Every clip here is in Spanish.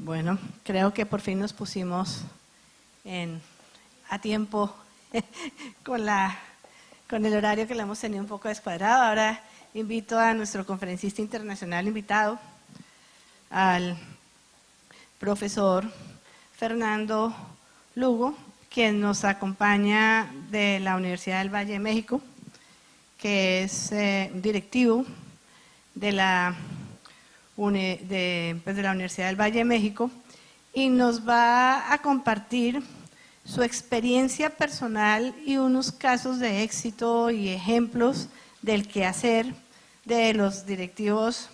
Bueno, creo que por fin nos pusimos a tiempo con el horario que le hemos tenido un poco descuadrado. Ahora invito a nuestro conferencista internacional invitado, al profesor Fernando Lugo, quien nos acompaña de la Universidad del Valle de México, que es directivo de la Universidad del Valle de México, y nos va a compartir su experiencia personal y unos casos de éxito y ejemplos del quehacer de los directivos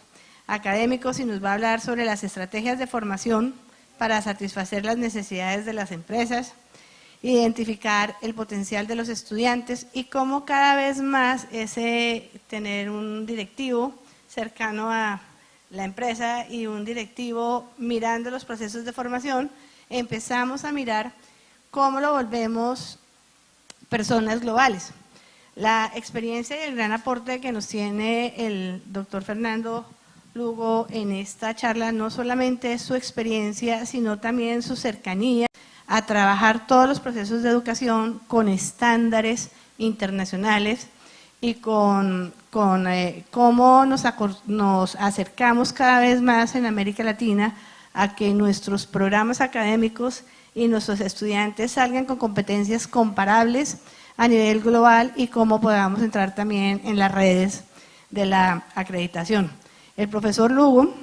académicos, y nos va a hablar sobre las estrategias de formación para satisfacer las necesidades de las empresas, identificar el potencial de los estudiantes y cómo cada vez más tener un directivo cercano a la empresa y un directivo mirando los procesos de formación, empezamos a mirar cómo lo volvemos personas globales. La experiencia y el gran aporte que nos tiene el doctor Fernando Lugo en esta charla no solamente es su experiencia, sino también su cercanía a trabajar todos los procesos de educación con estándares internacionales y con cómo nos acercamos cada vez más en América Latina a que nuestros programas académicos y nuestros estudiantes salgan con competencias comparables a nivel global, y cómo podamos entrar también en las redes de la acreditación. El profesor Lugo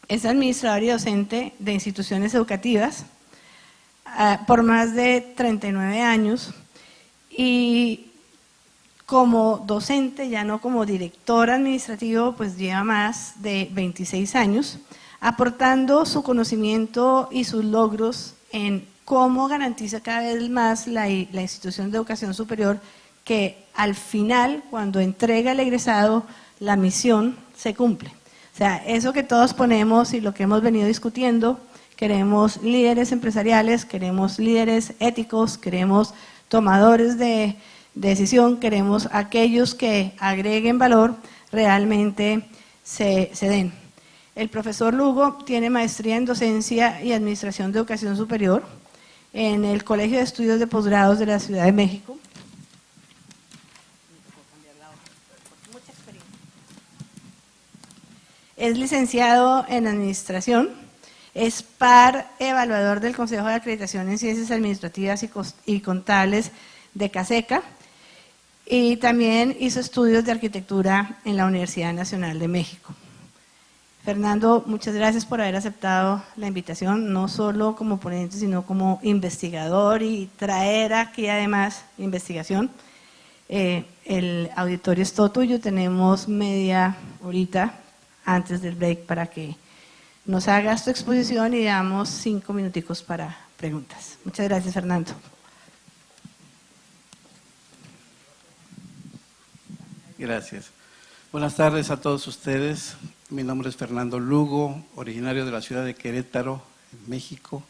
es administrador y docente de instituciones educativas por más de 39 años, y como docente, ya no como director administrativo, pues lleva más de 26 años, aportando su conocimiento y sus logros en cómo garantiza cada vez más la institución de educación superior, que al final, cuando entrega el egresado, la misión se cumple. O sea, eso que todos ponemos y lo que hemos venido discutiendo, queremos líderes empresariales, queremos líderes éticos, queremos tomadores de decisión, queremos aquellos que agreguen valor, realmente se den. El profesor Lugo tiene maestría en docencia y administración de educación superior en el Colegio de Estudios de Posgrados de la Ciudad de México. Es licenciado en administración, es par evaluador del Consejo de Acreditación en Ciencias Administrativas y Contables de CASECA, y también hizo estudios de arquitectura en la Universidad Nacional de México. Fernando, muchas gracias por haber aceptado la invitación, no solo como ponente, sino como investigador, y traer aquí además investigación. El auditorio es todo tuyo, tenemos media horita antes del break para que nos hagas tu exposición y damos 5 minuticos para preguntas. Muchas gracias, Fernando. Gracias. Buenas tardes a todos ustedes. Mi nombre es Fernando Lugo, originario de la ciudad de Querétaro, en México.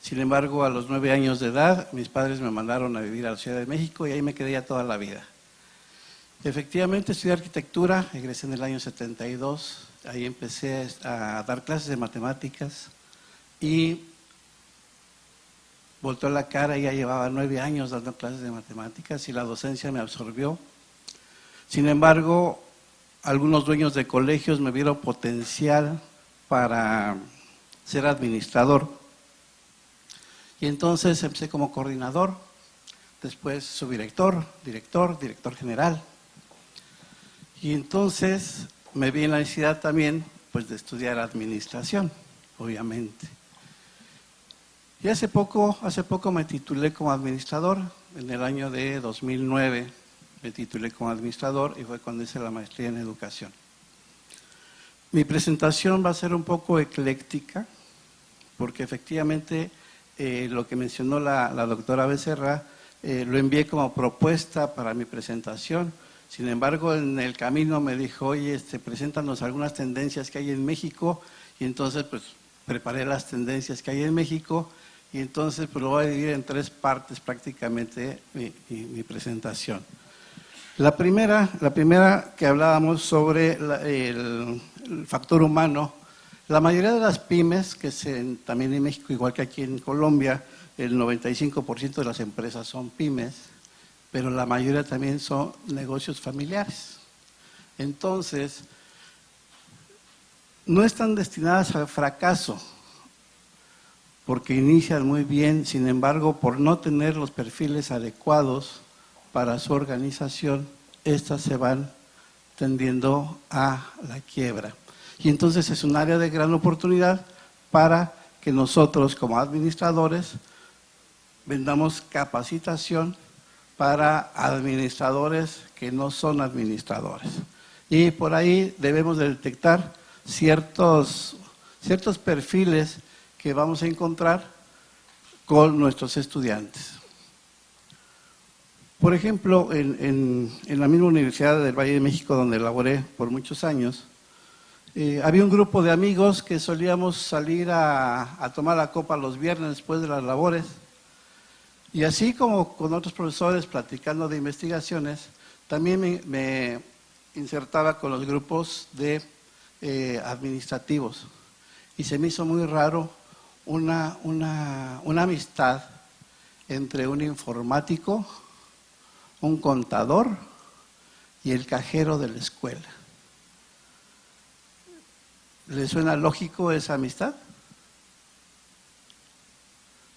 Sin embargo, a los 9 años de edad, mis padres me mandaron a vivir a la Ciudad de México y ahí me quedé ya toda la vida. Efectivamente, estudié arquitectura, egresé en el año 72, ahí empecé a dar clases de matemáticas y volteó la cara, y ya llevaba 9 años dando clases de matemáticas y la docencia me absorbió. Sin embargo, algunos dueños de colegios me vieron potencial para ser administrador. Y entonces empecé como coordinador, después subdirector, director general. Y entonces me vi en la necesidad también pues, de estudiar administración, obviamente. Y hace poco me titulé como administrador, en el año de 2009. Me titulé como administrador y fue cuando hice la maestría en educación. Mi presentación va a ser un poco ecléctica, porque efectivamente lo que mencionó la doctora Becerra, lo envié como propuesta para mi presentación. Sin embargo, en el camino me dijo, oye, preséntanos algunas tendencias que hay en México, y entonces pues preparé las tendencias que hay en México, y entonces pues lo voy a dividir en 3 partes prácticamente mi presentación. La primera que hablábamos sobre el factor humano, La mayoría de las pymes, también en México, igual que aquí en Colombia, el 95% de las empresas son pymes, pero la mayoría también son negocios familiares. Entonces, no están destinadas al fracaso, porque inician muy bien, sin embargo, por no tener los perfiles adecuados para su organización, estas se van tendiendo a la quiebra. Y entonces es un área de gran oportunidad para que nosotros como administradores vendamos capacitación para administradores que no son administradores. Y por ahí debemos de detectar ciertos perfiles que vamos a encontrar con nuestros estudiantes. Por ejemplo, en la misma Universidad del Valle de México, donde laboré por muchos años, había un grupo de amigos que solíamos salir a tomar la copa los viernes después de las labores, y así como con otros profesores platicando de investigaciones, también me insertaba con los grupos de administrativos, y se me hizo muy raro una amistad entre un informático, un contador y el cajero de la escuela. ¿Le suena lógico esa amistad?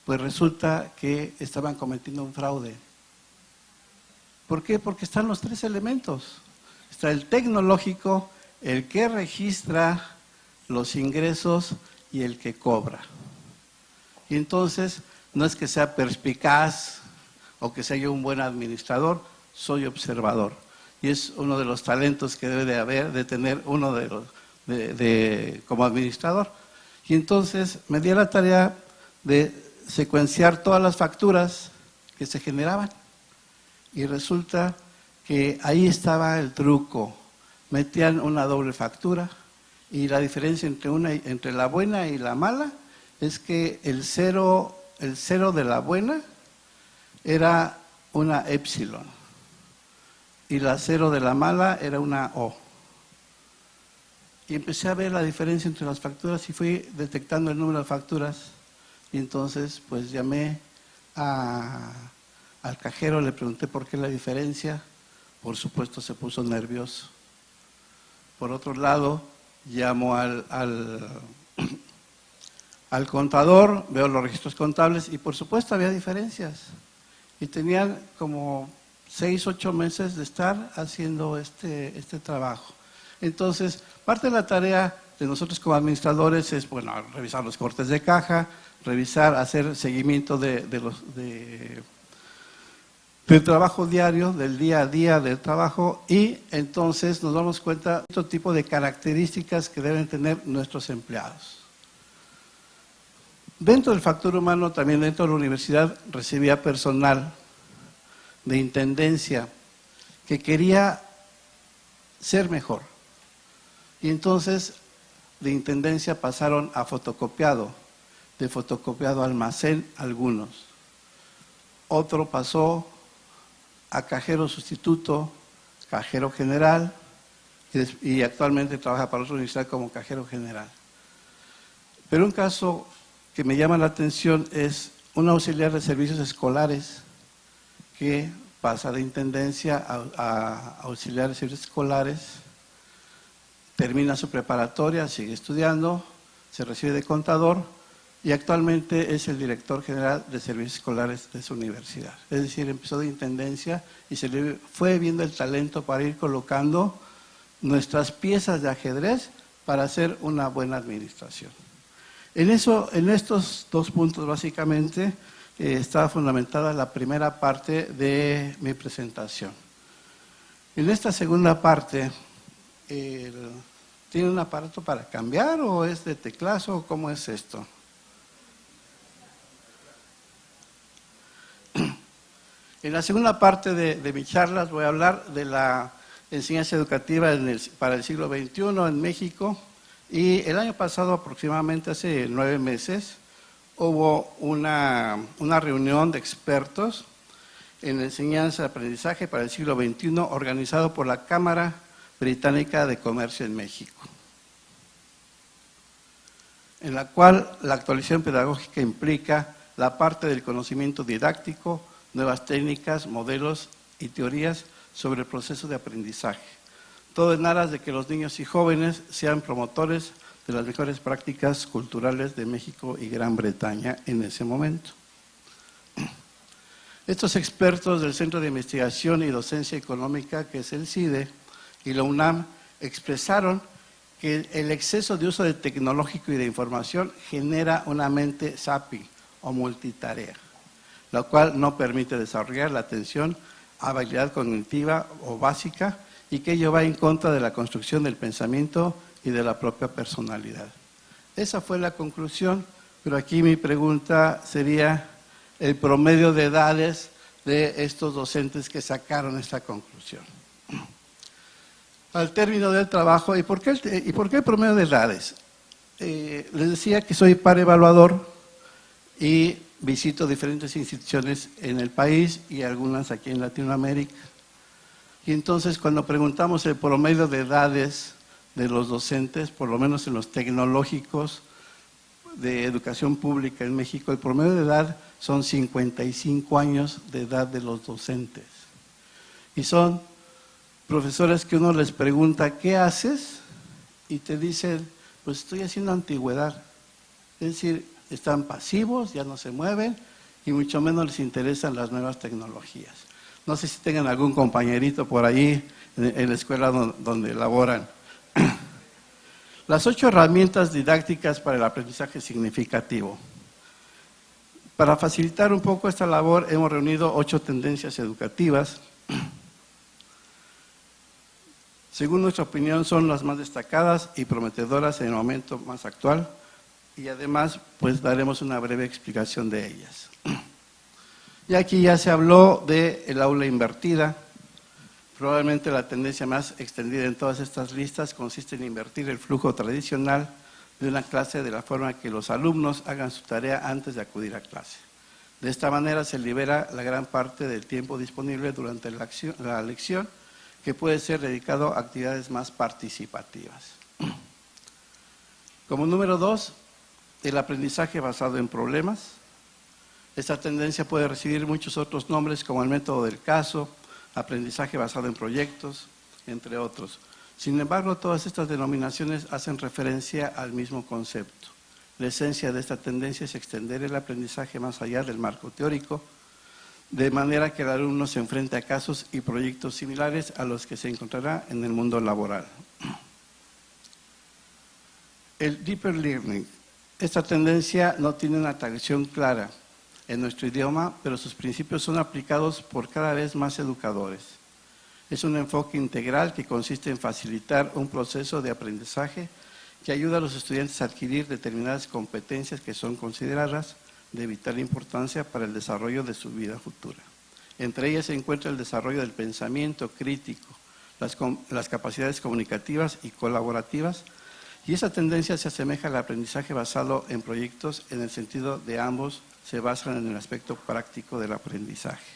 Pues resulta que estaban cometiendo un fraude. ¿Por qué? Porque están los tres elementos. Está el tecnológico, el que registra los ingresos y el que cobra. Y entonces, no es que sea perspicaz o que sea yo un buen administrador, soy observador. Y es uno de los talentos que debe de haber, de tener uno de los como administrador. Y entonces me di a la tarea de secuenciar todas las facturas que se generaban. Y resulta que ahí estaba el truco. Metían una doble factura y la diferencia entre la buena y la mala es que el cero de la buena era una épsilon y la cero de la mala era una O. Y empecé a ver la diferencia entre las facturas y fui detectando el número de facturas. Y entonces pues llamé al cajero, le pregunté por qué la diferencia. Por supuesto se puso nervioso. Por otro lado, llamo al contador, veo los registros contables y por supuesto había diferencias. Y tenían como 6, 8 meses de estar haciendo este trabajo. Entonces, parte de la tarea de nosotros como administradores es, bueno, revisar los cortes de caja, hacer seguimiento del trabajo diario, del día a día del trabajo, y entonces nos damos cuenta de otro tipo de características que deben tener nuestros empleados. Dentro del factor humano, también dentro de la universidad, recibía personal de intendencia que quería ser mejor. Y entonces de intendencia pasaron a fotocopiado, de fotocopiado a almacén algunos. Otro pasó a cajero sustituto, cajero general, y actualmente trabaja para otra universidad como cajero general. Pero un caso que me llama la atención es un auxiliar de servicios escolares que pasa de intendencia a auxiliar de servicios escolares, termina su preparatoria, sigue estudiando, se recibe de contador y actualmente es el director general de servicios escolares de su universidad. Es decir, empezó de intendencia y se le fue viendo el talento para ir colocando nuestras piezas de ajedrez para hacer una buena administración. En estos dos puntos básicamente estaba fundamentada la primera parte de mi presentación. En esta segunda parte, ¿tiene un aparato para cambiar o es de teclazo o cómo es esto? En la segunda parte de mi charla voy a hablar de la enseñanza educativa para el siglo XXI en México. Y el año pasado, aproximadamente hace 9 meses, hubo una reunión de expertos en enseñanza y aprendizaje para el siglo XXI organizado por la Cámara Británica de Comercio en México. en la cual la actualización pedagógica implica la parte del conocimiento didáctico, nuevas técnicas, modelos y teorías sobre el proceso de aprendizaje. Todo en aras de que los niños y jóvenes sean promotores de las mejores prácticas culturales de México y Gran Bretaña en ese momento. Estos expertos del Centro de Investigación y Docencia Económica, que es el CIDE, y la UNAM, expresaron que el exceso de uso de tecnológico y de información genera una mente zapping o multitarea, lo cual no permite desarrollar la atención a habilidad cognitiva o básica y que ello va en contra de la construcción del pensamiento y de la propia personalidad. Esa fue la conclusión, pero aquí mi pregunta sería el promedio de edades de estos docentes que sacaron esta conclusión. Al término del trabajo, ¿y por qué el promedio de edades? Les decía que soy par evaluador y visito diferentes instituciones en el país y algunas aquí en Latinoamérica. Y entonces cuando preguntamos el promedio de edades de los docentes, por lo menos en los tecnológicos de educación pública en México, el promedio de edad son 55 años de edad de los docentes. Y son profesores que uno les pregunta, ¿qué haces? Y te dicen, pues estoy haciendo antigüedad. Es decir, están pasivos, ya no se mueven y mucho menos les interesan las nuevas tecnologías. No sé si tengan algún compañerito por ahí en la escuela donde laboran. Las 8 herramientas didácticas para el aprendizaje significativo. Para facilitar un poco esta labor hemos reunido 8 tendencias educativas. Según nuestra opinión son las más destacadas y prometedoras en el momento más actual y además pues daremos una breve explicación de ellas. Y aquí ya se habló del aula invertida. Probablemente la tendencia más extendida en todas estas listas consiste en invertir el flujo tradicional de una clase de la forma que los alumnos hagan su tarea antes de acudir a clase. De esta manera se libera la gran parte del tiempo disponible durante la lección, que puede ser dedicado a actividades más participativas. Como número 2, el aprendizaje basado en problemas. Esta tendencia puede recibir muchos otros nombres como el método del caso, aprendizaje basado en proyectos, entre otros. Sin embargo, todas estas denominaciones hacen referencia al mismo concepto. La esencia de esta tendencia es extender el aprendizaje más allá del marco teórico, de manera que el alumno se enfrente a casos y proyectos similares a los que se encontrará en el mundo laboral. El deeper learning. Esta tendencia no tiene una traducción clara en nuestro idioma, pero sus principios son aplicados por cada vez más educadores. Es un enfoque integral que consiste en facilitar un proceso de aprendizaje que ayuda a los estudiantes a adquirir determinadas competencias que son consideradas de vital importancia para el desarrollo de su vida futura. Entre ellas se encuentra el desarrollo del pensamiento crítico, las capacidades comunicativas y colaborativas, y esa tendencia se asemeja al aprendizaje basado en proyectos en el sentido de ambos se basan en el aspecto práctico del aprendizaje.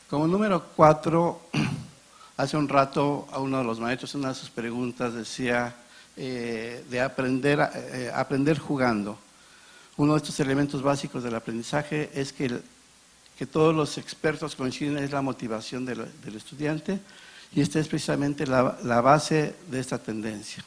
Como número 4, hace un rato a uno de los maestros, una de sus preguntas decía de aprender jugando. Uno de estos elementos básicos del aprendizaje es que todos los expertos coinciden en la motivación del estudiante y esta es precisamente la base de esta tendencia.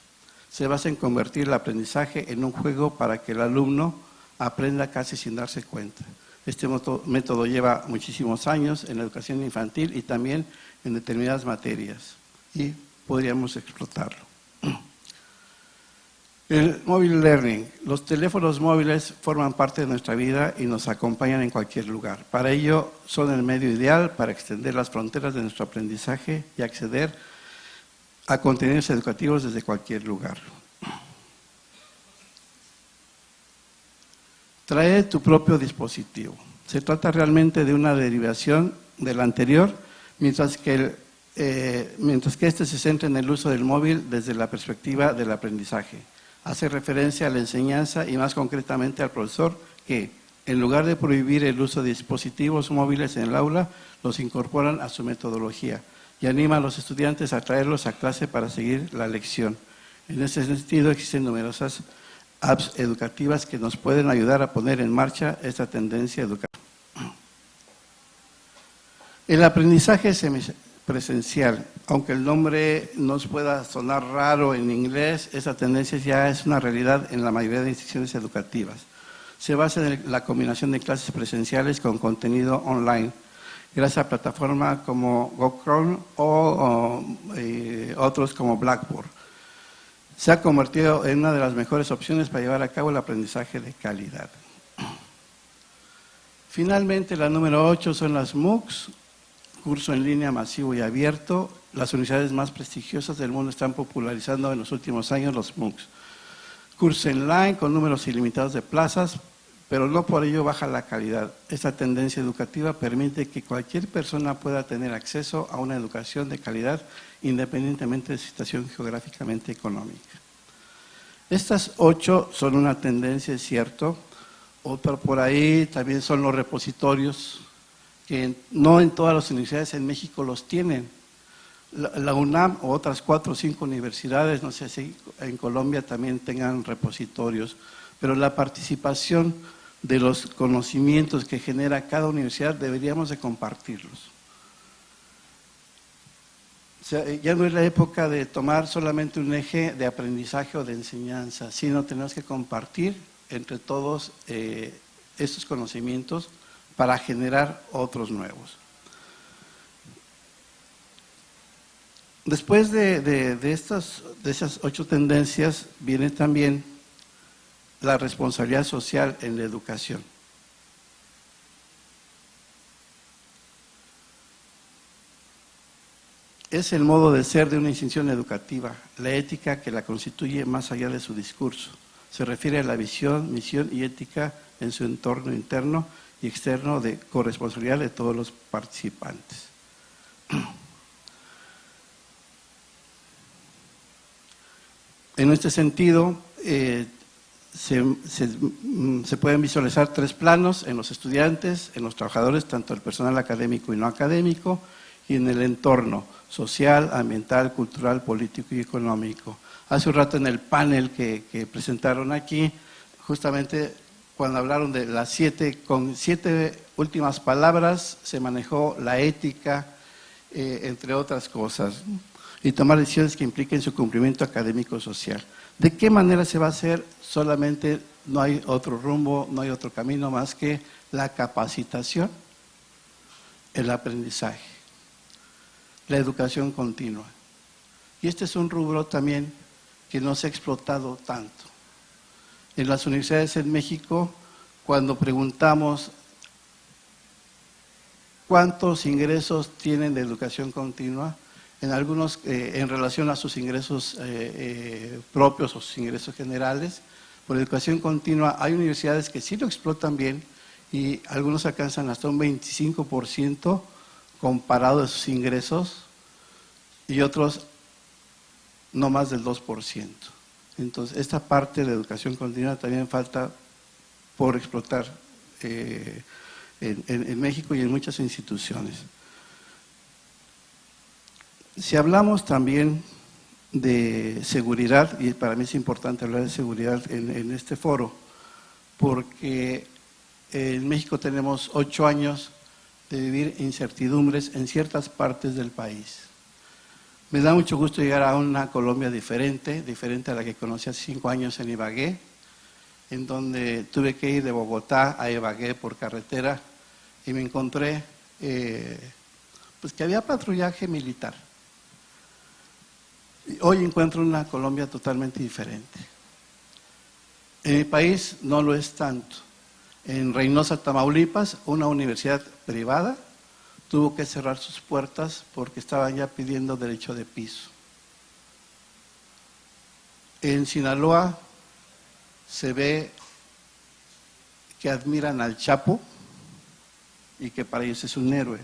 Se basa en convertir el aprendizaje en un juego para que el alumno aprenda casi sin darse cuenta. Este método lleva muchísimos años en la educación infantil y también en determinadas materias y podríamos explotarlo. El mobile learning. Los teléfonos móviles forman parte de nuestra vida y nos acompañan en cualquier lugar. Para ello son el medio ideal para extender las fronteras de nuestro aprendizaje y acceder a contenidos educativos desde cualquier lugar. Trae tu propio dispositivo. Se trata realmente de una derivación del anterior, mientras que este se centra en el uso del móvil desde la perspectiva del aprendizaje. Hace referencia a la enseñanza y más concretamente al profesor que, en lugar de prohibir el uso de dispositivos móviles en el aula, los incorporan a su metodología y anima a los estudiantes a traerlos a clase para seguir la lección. En ese sentido existen numerosas apps educativas que nos pueden ayudar a poner en marcha esta tendencia educativa. El aprendizaje semipresencial, aunque el nombre nos pueda sonar raro en inglés, esta tendencia ya es una realidad en la mayoría de instituciones educativas. Se basa en la combinación de clases presenciales con contenido online, gracias a plataformas como Google o otros como Blackboard. Se ha convertido en una de las mejores opciones para llevar a cabo el aprendizaje de calidad. Finalmente, la número 8 son las MOOCs, curso en línea masivo y abierto. Las universidades más prestigiosas del mundo están popularizando en los últimos años los MOOCs. Curso online con números ilimitados de plazas, pero no por ello baja la calidad. Esta tendencia educativa permite que cualquier persona pueda tener acceso a una educación de calidad independientemente de su situación geográficamente económica. Estas 8 son una tendencia, es cierto. Otra por ahí también son los repositorios, que no en todas las universidades en México los tienen. La UNAM o otras 4 o 5 universidades, no sé si en Colombia también tengan repositorios, pero la participación de los conocimientos que genera cada universidad deberíamos de compartirlos. O sea, ya no es la época de tomar solamente un eje de aprendizaje o de enseñanza, sino tenemos que compartir entre todos estos conocimientos para generar otros nuevos. Después de esas 8 tendencias viene también la responsabilidad social en la educación. Es el modo de ser de una institución educativa, la ética que la constituye más allá de su discurso. Se refiere a la visión, misión y ética en su entorno interno y externo de corresponsabilidad de todos los participantes. En este sentido, se pueden visualizar 3 planos en los estudiantes, en los trabajadores, tanto el personal académico y no académico, y en el entorno social, ambiental, cultural, político y económico. Hace un rato en el panel que presentaron aquí, justamente cuando hablaron de las 7, con 7 últimas palabras, se manejó la ética, entre otras cosas, y tomar decisiones que impliquen su cumplimiento académico social. ¿De qué manera se va a hacer? Solamente no hay otro rumbo, no hay otro camino más que la capacitación, el aprendizaje, la educación continua. Y este es un rubro también que no se ha explotado tanto. En las universidades en México, cuando preguntamos cuántos ingresos tienen de educación continua, en algunos en relación a sus ingresos propios o sus ingresos generales, por educación continua hay universidades que sí lo explotan bien y algunos alcanzan hasta un 25% comparado a sus ingresos y otros no más del 2%. Entonces, esta parte de la educación continua también falta por explotar en México y en muchas instituciones. Si hablamos también de seguridad, y para mí es importante hablar de seguridad en este foro, porque en México tenemos 8 años de vivir incertidumbres en ciertas partes del país. Me da mucho gusto llegar a una Colombia diferente a la que conocí hace 5 años en Ibagué, en donde tuve que ir de Bogotá a Ibagué por carretera y me encontré pues que había patrullaje militar. Hoy encuentro una Colombia totalmente diferente. En mi país no lo es tanto. En Reynosa, Tamaulipas, una universidad privada tuvo que cerrar sus puertas porque estaban ya pidiendo derecho de piso. En Sinaloa se ve que admiran al Chapo y que para ellos es un héroe,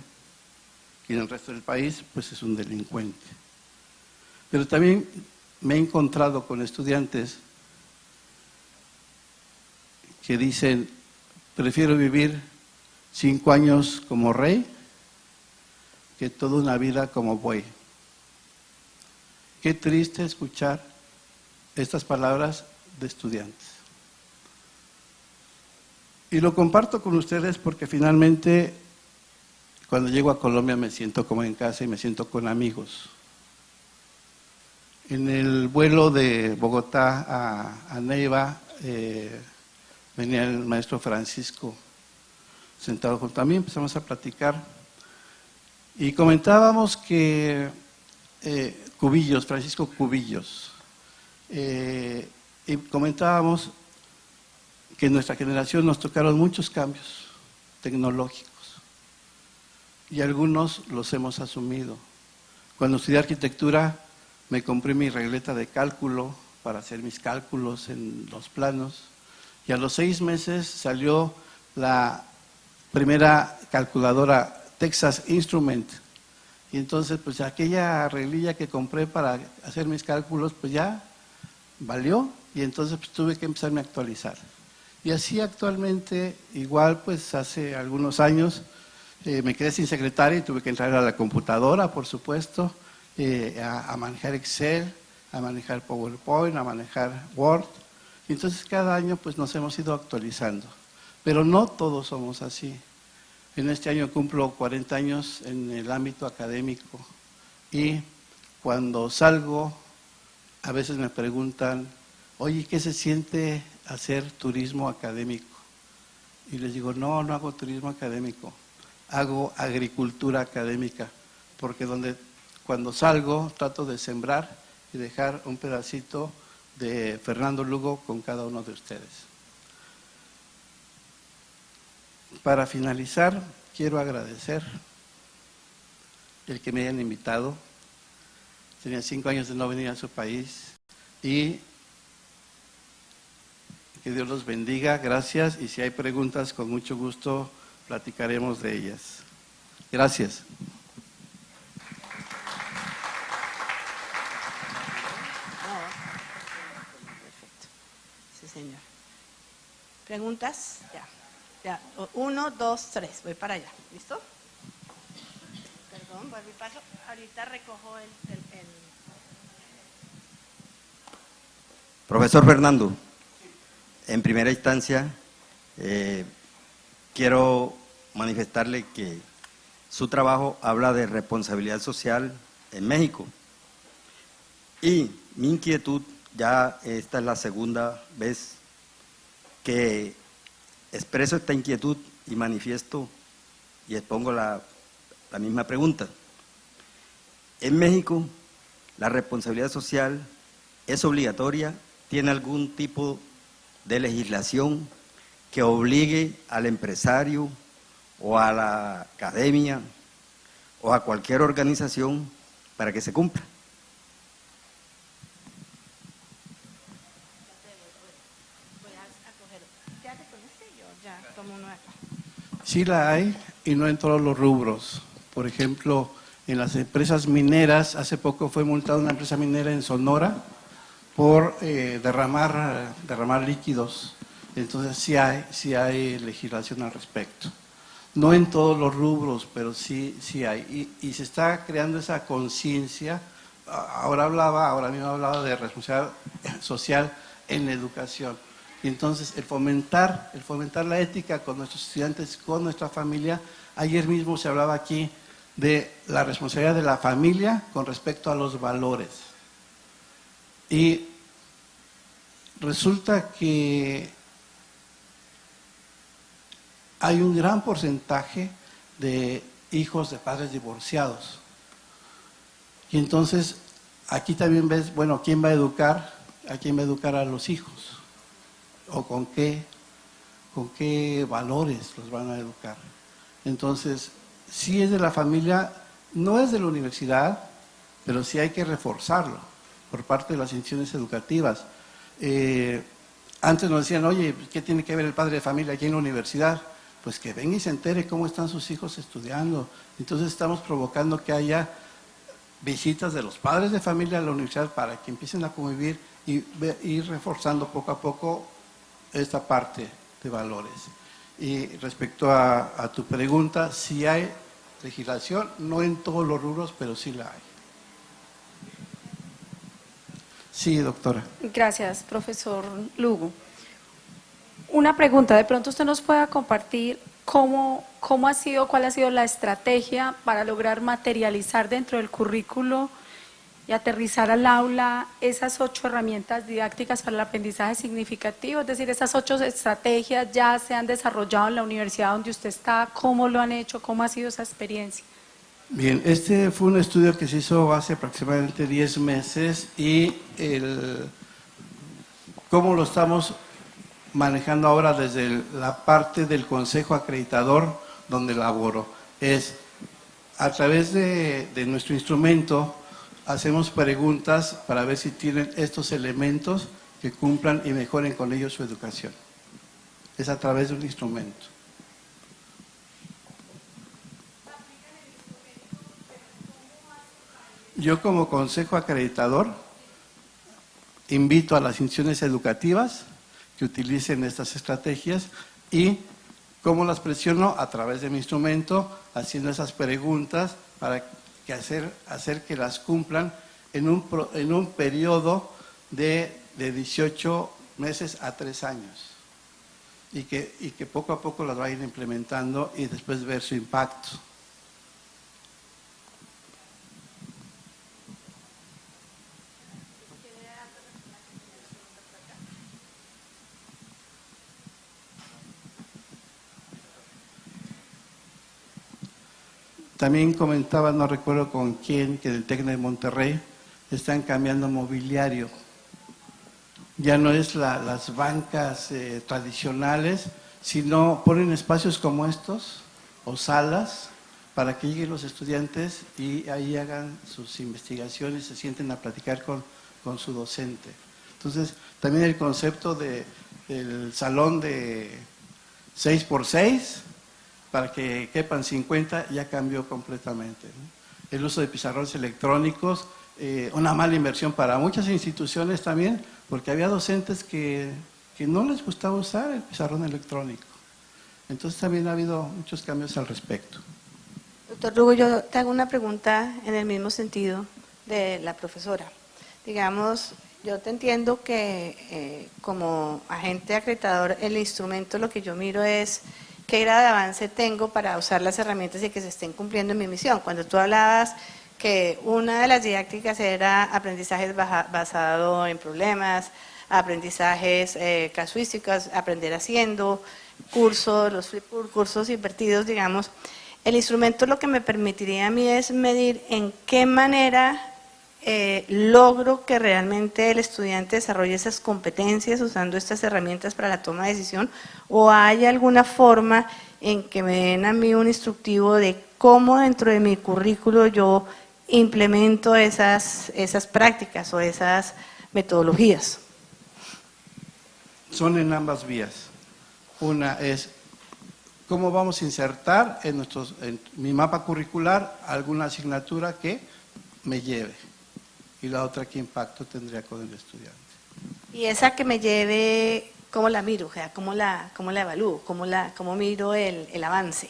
y en el resto del país pues es un delincuente. Pero también me he encontrado con estudiantes que dicen, prefiero vivir 5 años como rey que toda una vida como buey. Qué triste escuchar estas palabras de estudiantes. Y lo comparto con ustedes porque finalmente cuando llego a Colombia me siento como en casa y me siento con amigos. En el vuelo de Bogotá a Neiva venía el maestro Francisco sentado junto a mí, empezamos a platicar y comentábamos que Cubillos, Francisco Cubillos, y comentábamos que en nuestra generación nos tocaron muchos cambios tecnológicos y algunos los hemos asumido. Cuando estudié arquitectura me compré mi regleta de cálculo para hacer mis cálculos en los planos y a los 6 meses salió la primera calculadora Texas Instrument y entonces pues aquella reglilla que compré para hacer mis cálculos pues ya valió y entonces pues tuve que empezarme a actualizar. Y así actualmente, igual pues hace algunos años, me quedé sin secretaria y tuve que entrar a la computadora, por supuesto, a manejar Excel, a manejar PowerPoint, a manejar Word. Y entonces cada año pues nos hemos ido actualizando. Pero no todos somos así. En este año cumplo 40 años en el ámbito académico y cuando salgo a veces me preguntan, oye, ¿qué se siente hacer turismo académico? Y les digo, no hago turismo académico, hago agricultura académica, porque cuando salgo trato de sembrar y dejar un pedacito de Fernando Lugo con cada uno de ustedes. Para finalizar, quiero agradecer el que me hayan invitado. Tenía 5 años de no venir a su país y que Dios los bendiga, gracias, y si hay preguntas, con mucho gusto platicaremos de ellas. Gracias. Perfecto. Sí, señor. ¿Preguntas? Ya. 1, 2, 3. Voy para allá. ¿Listo? Perdón, vuelvo y paso. Ahorita recojo el... Profesor Fernando, en primera instancia quiero manifestarle que su trabajo habla de responsabilidad social en México y mi inquietud, ya esta es la segunda vez que expreso esta inquietud y manifiesto y expongo la misma pregunta. En México, la responsabilidad social es obligatoria. ¿Tiene algún tipo de legislación que obligue al empresario o a la academia o a cualquier organización para que se cumpla? Voy a coger... ¿Quédate con este? Yo ya tomo uno de acá. Sí la hay y no en todos los rubros. Por ejemplo, en las empresas mineras, hace poco fue multada una empresa minera en Sonora por derramar líquidos. Entonces sí hay legislación al respecto. No en todos los rubros, pero sí hay. Y se está creando esa conciencia. Ahora mismo hablaba de responsabilidad social en la educación. Y entonces el fomentar la ética con nuestros estudiantes, con nuestra familia. Ayer mismo se hablaba aquí de la responsabilidad de la familia con respecto a los valores. Y resulta que hay un gran porcentaje de hijos de padres divorciados. Y entonces aquí también ves, bueno, ¿quién va a educar? ¿A quién va a educar a los hijos? ¿O con qué valores los van a educar? Entonces, sí es de la familia, no es de la universidad, pero sí hay que reforzarlo por parte de las instituciones educativas. Antes nos decían, oye, ¿qué tiene que ver el padre de familia aquí en la universidad? Pues que venga y se entere cómo están sus hijos estudiando. Entonces estamos provocando que haya visitas de los padres de familia a la universidad para que empiecen a convivir y ir reforzando poco a poco esta parte de valores. Y respecto a tu pregunta, sí hay legislación, no en todos los rubros, pero sí la hay. Sí, doctora. Gracias, profesor Lugo. Una pregunta, de pronto usted nos pueda compartir cuál ha sido la estrategia para lograr materializar dentro del currículo y aterrizar al aula esas 8 herramientas didácticas para el aprendizaje significativo, es decir, esas 8 estrategias ya se han desarrollado en la universidad donde usted está, ¿cómo lo han hecho? ¿Cómo ha sido esa experiencia? Bien, este fue un estudio que se hizo hace aproximadamente 10 meses y cómo lo estamos manejando ahora desde la parte del consejo acreditador donde laboro. Es a través de nuestro instrumento hacemos preguntas para ver si tienen estos elementos que cumplan y mejoren con ellos su educación. Es a través de un instrumento. Yo como consejo acreditador invito a las instituciones educativas que utilicen estas estrategias y cómo las presiono a través de mi instrumento, haciendo esas preguntas para que hacer que las cumplan en un periodo de 18 meses a 3 años y que poco a poco las vayan implementando y después ver su impacto. También comentaba, no recuerdo con quién, que del TEC de Monterrey están cambiando mobiliario. Ya no es las bancas tradicionales, sino ponen espacios como estos o salas para que lleguen los estudiantes y ahí hagan sus investigaciones, se sienten a platicar con su docente. Entonces, también el concepto del salón de 6x6, para que quepan 50, ya cambió completamente, ¿no? El uso de pizarrones electrónicos, una mala inversión para muchas instituciones también, porque había docentes que no les gustaba usar el pizarrón electrónico. Entonces también ha habido muchos cambios al respecto. Doctor Lugo, yo te hago una pregunta en el mismo sentido de la profesora. Digamos, yo te entiendo que como agente acreditador, el instrumento, lo que yo miro es qué grado de avance tengo para usar las herramientas y que se estén cumpliendo en mi misión. Cuando tú hablabas que una de las didácticas era aprendizajes basado en problemas, aprendizajes casuísticos, aprender haciendo, cursos, los cursos invertidos, digamos, el instrumento lo que me permitiría a mí es medir en qué manera logro que realmente el estudiante desarrolle esas competencias usando estas herramientas para la toma de decisión, o hay alguna forma en que me den a mí un instructivo de cómo dentro de mi currículo yo implemento esas prácticas o esas metodologías. Son en ambas vías. Una es cómo vamos a insertar en mi mapa curricular alguna asignatura que me lleve. Y la otra, ¿qué impacto tendría con el estudiante? Y esa que me lleve, ¿cómo la miro? O sea, ¿cómo la evalúo? ¿Cómo miro el avance?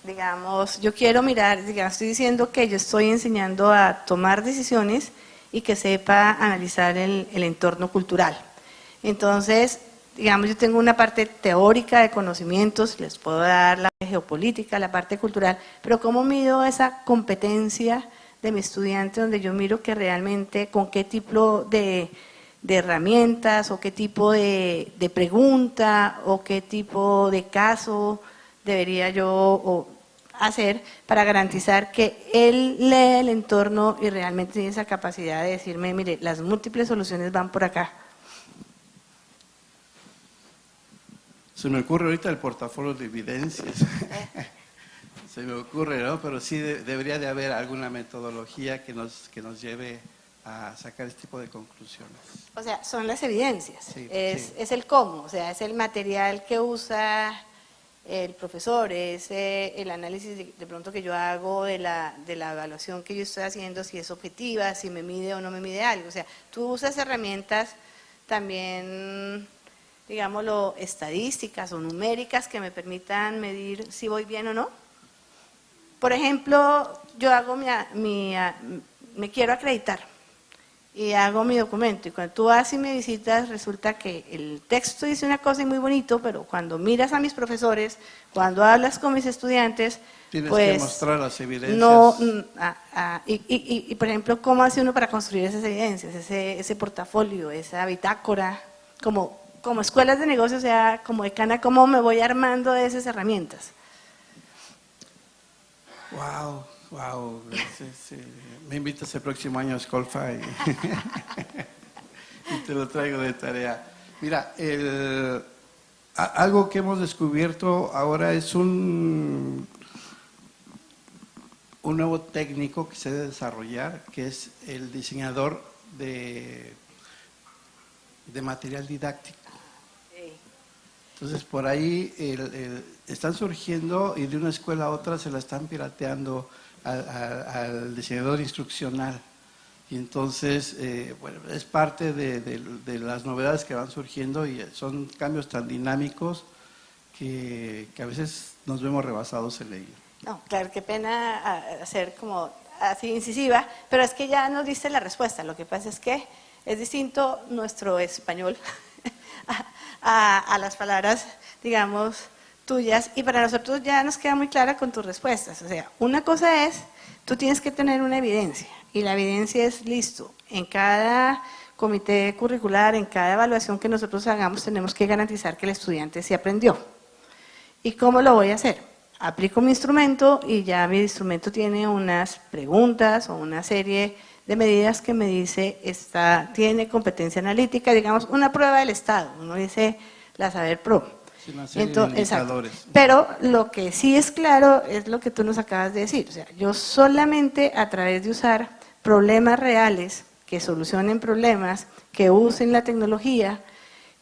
Digamos, yo quiero mirar, digamos, estoy diciendo que yo estoy enseñando a tomar decisiones y que sepa analizar el entorno cultural. Entonces, digamos, yo tengo una parte teórica de conocimientos, les puedo dar la geopolítica, la parte cultural, pero ¿cómo mido esa competencia de mi estudiante, donde yo miro que realmente con qué tipo de herramientas o qué tipo de pregunta o qué tipo de caso debería yo hacer para garantizar que él lee el entorno y realmente tiene esa capacidad de decirme, mire, las múltiples soluciones van por acá? Se me ocurre ahorita el portafolio de evidencias. Se me ocurre, ¿no? Pero sí debería de haber alguna metodología que nos lleve a sacar este tipo de conclusiones. O sea, son las evidencias, Sí, es el cómo, o sea, es el material que usa el profesor, es el análisis de pronto que yo hago de la evaluación que yo estoy haciendo, si es objetiva, si me mide o no me mide algo. O sea, tú usas herramientas también, digámoslo, estadísticas o numéricas que me permitan medir si voy bien o no. Por ejemplo, yo hago me quiero acreditar y hago mi documento. Y cuando tú vas y me visitas, resulta que el texto dice una cosa y muy bonito, pero cuando miras a mis profesores, cuando hablas con mis estudiantes, Tienes pues que mostrar las evidencias. no, por ejemplo, ¿cómo hace uno para construir esas evidencias, ese portafolio, esa bitácora? Como escuelas de negocios, o sea, como decana, ¿cómo me voy armando de esas herramientas? Wow. Me invitas el próximo año a Escolfa y te lo traigo de tarea. Mira, algo que hemos descubierto ahora es un nuevo técnico que se debe desarrollar, que es el diseñador de material didáctico. Entonces, por ahí están surgiendo y de una escuela a otra se la están pirateando al diseñador instruccional. Y entonces, bueno, es parte de las novedades que van surgiendo y son cambios tan dinámicos que a veces nos vemos rebasados en ello. No, claro, qué pena hacer como así incisiva, pero es que ya nos diste la respuesta. Lo que pasa es que es distinto nuestro español a las palabras, digamos, tuyas, y para nosotros ya nos queda muy clara con tus respuestas. O sea, una cosa es, tú tienes que tener una evidencia, y la evidencia es, listo, en cada comité curricular, en cada evaluación que nosotros hagamos, tenemos que garantizar que el estudiante sí aprendió. ¿Y cómo lo voy a hacer? Aplico mi instrumento y ya mi instrumento tiene unas preguntas o una serie de medidas que me dice, tiene competencia analítica, digamos, una prueba del Estado, uno dice la Saber Pro. Sí, una serie de indicadores. Exacto. Pero lo que sí es claro es lo que tú nos acabas de decir, o sea, yo solamente a través de usar problemas reales, que solucionen problemas, que usen la tecnología,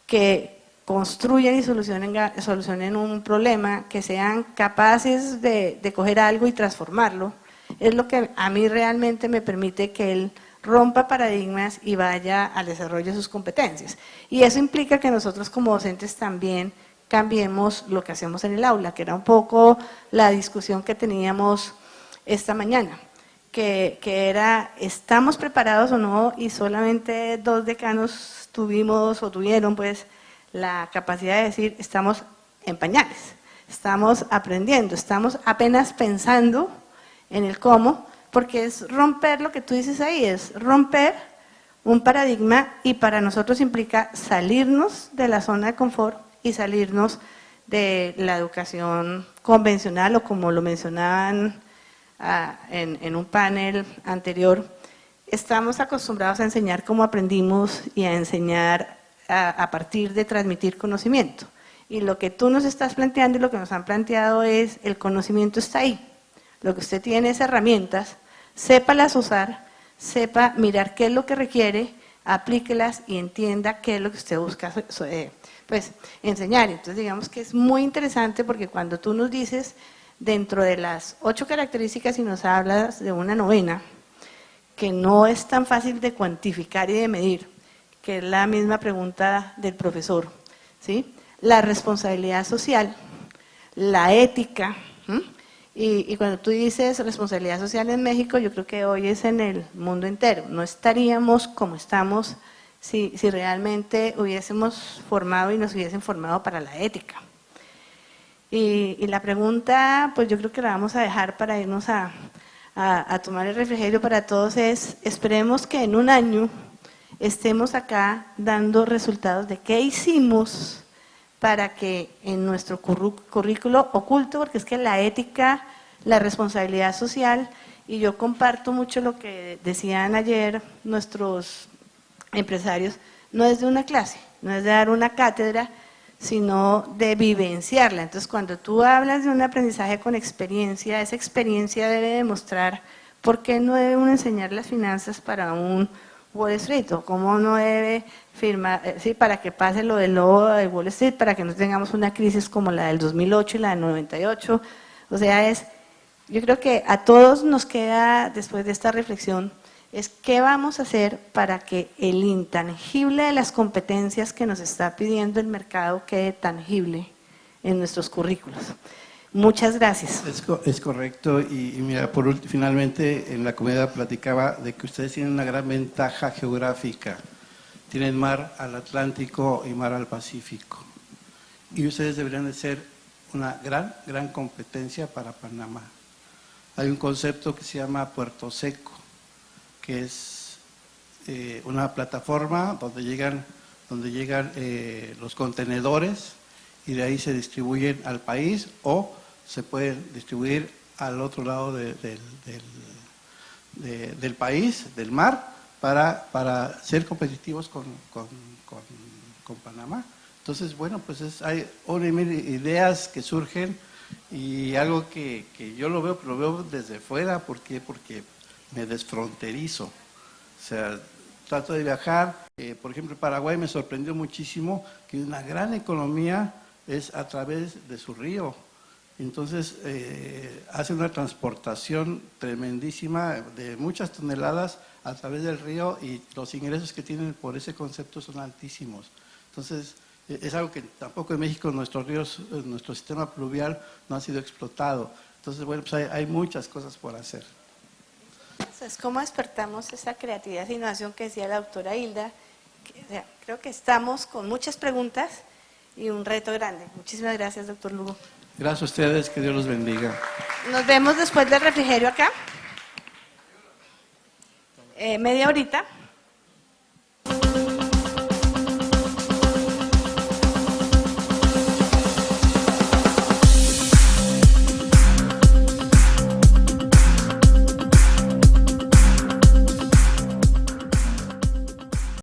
que construyan y solucionen un problema, que sean capaces de coger algo y transformarlo, es lo que a mí realmente me permite que él rompa paradigmas y vaya al desarrollo de sus competencias. Y eso implica que nosotros como docentes también cambiemos lo que hacemos en el aula, que era un poco la discusión que teníamos esta mañana, que era, ¿estamos preparados o no? Y solamente 2 decanos tuvieron pues la capacidad de decir, estamos en pañales, estamos aprendiendo, estamos apenas pensando en el cómo, porque es romper lo que tú dices ahí, es romper un paradigma, y para nosotros implica salirnos de la zona de confort y salirnos de la educación convencional, o como lo mencionaban en un panel anterior, estamos acostumbrados a enseñar como aprendimos y a enseñar a partir de transmitir conocimiento. Y lo que tú nos estás planteando y lo que nos han planteado es, el conocimiento está ahí. Lo que usted tiene es herramientas, sépalas usar, sepa mirar qué es lo que requiere, aplíquelas y entienda qué es lo que usted busca pues, enseñar. Entonces digamos que es muy interesante, porque cuando tú nos dices, dentro de las 8 características, y nos hablas de una 9ª, que no es tan fácil de cuantificar y de medir, que es la misma pregunta del profesor, ¿sí? La responsabilidad social, la ética, y cuando tú dices responsabilidad social en México, yo creo que hoy es en el mundo entero. No estaríamos como estamos si realmente hubiésemos formado y nos hubiesen formado para la ética. Y la pregunta, pues yo creo que la vamos a dejar para irnos a tomar el refrigerio para todos, es, esperemos que en un año estemos acá dando resultados de qué hicimos para que en nuestro currículo oculto, porque es que la ética, la responsabilidad social, y yo comparto mucho lo que decían ayer nuestros empresarios, no es de una clase, no es de dar una cátedra, sino de vivenciarla. Entonces, cuando tú hablas de un aprendizaje con experiencia, esa experiencia debe demostrar por qué no debe uno enseñar las finanzas para un Wall Street, o cómo no debe firmar, sí, para que pase lo del lobo de Wall Street, para que no tengamos una crisis como la del 2008 y la del 98. O sea, yo creo que a todos nos queda, después de esta reflexión, es qué vamos a hacer para que el intangible de las competencias que nos está pidiendo el mercado quede tangible en nuestros currículos. Muchas gracias. Es correcto y mira, finalmente en la comunidad platicaba de que ustedes tienen una gran ventaja geográfica. Tienen mar al Atlántico y mar al Pacífico. Y ustedes deberían de ser una gran competencia para Panamá. Hay un concepto que se llama Puerto Seco, que es una plataforma donde llegan los contenedores y de ahí se distribuyen al país o se pueden distribuir al otro lado del país, del mar, para ser competitivos con Panamá. Entonces, bueno, pues hay una ideas que surgen y algo que yo lo veo desde fuera. ¿Por qué? Porque me desfronterizo. O sea, trato de viajar. Por ejemplo, Paraguay me sorprendió muchísimo que una gran economía es a través de su río. Entonces, hace una transportación tremendísima de muchas toneladas a través del río y los ingresos que tienen por ese concepto son altísimos. Entonces, es algo que tampoco en México nuestros ríos, nuestro sistema pluvial no ha sido explotado. Entonces, bueno, pues hay muchas cosas por hacer. Entonces, ¿cómo despertamos esa creatividad e innovación que decía la doctora Hilda? Creo que estamos con muchas preguntas y un reto grande. Muchísimas gracias, doctor Lugo. Gracias a ustedes, que Dios los bendiga. Nos vemos después del refrigerio acá. Media horita.